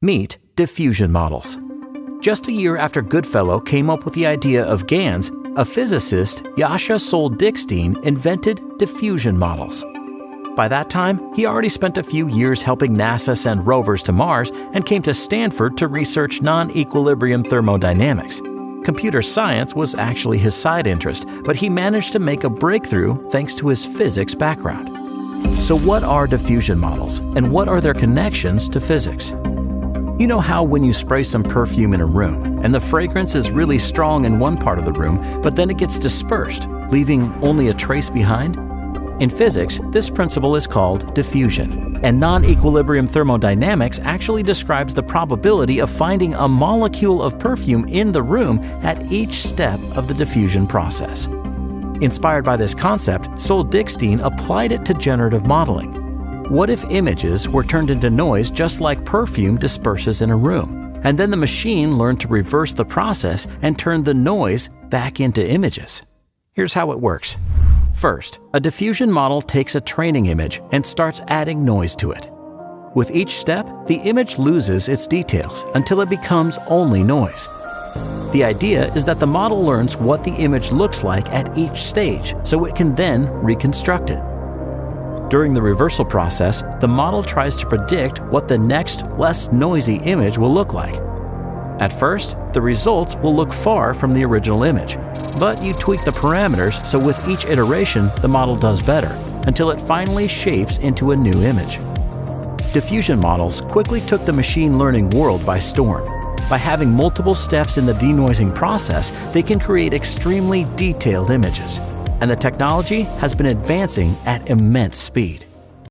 Meet diffusion models. Just a year after Goodfellow came up with the idea of GANs, a physicist, Yasha Sol-Dickstein, invented diffusion models. By that time, he already spent a few years helping NASA send rovers to Mars and came to Stanford to research non-equilibrium thermodynamics. Computer science was actually his side interest, but he managed to make a breakthrough thanks to his physics background. So what are diffusion models, and what are their connections to physics? You know how when you spray some perfume in a room, and the fragrance is really strong in one part of the room, but then it gets dispersed, leaving only a trace behind? In physics, this principle is called diffusion, and non-equilibrium thermodynamics actually describes the probability of finding a molecule of perfume in the room at each step of the diffusion process. Inspired by this concept, Sol-Dickstein applied it to generative modeling. What if images were turned into noise just like perfume disperses in a room, and then the machine learned to reverse the process and turn the noise back into images? Here's how it works. First, a diffusion model takes a training image and starts adding noise to it. With each step, the image loses its details until it becomes only noise. The idea is that the model learns what the image looks like at each stage, so it can then reconstruct it. During the reversal process, the model tries to predict what the next, less noisy image will look like. At first, the results will look far from the original image, but you tweak the parameters so with each iteration the model does better, until it finally shapes into a new image. Diffusion models quickly took the machine learning world by storm. By having multiple steps in the denoising process, they can create extremely detailed images. And the technology has been advancing at immense speed.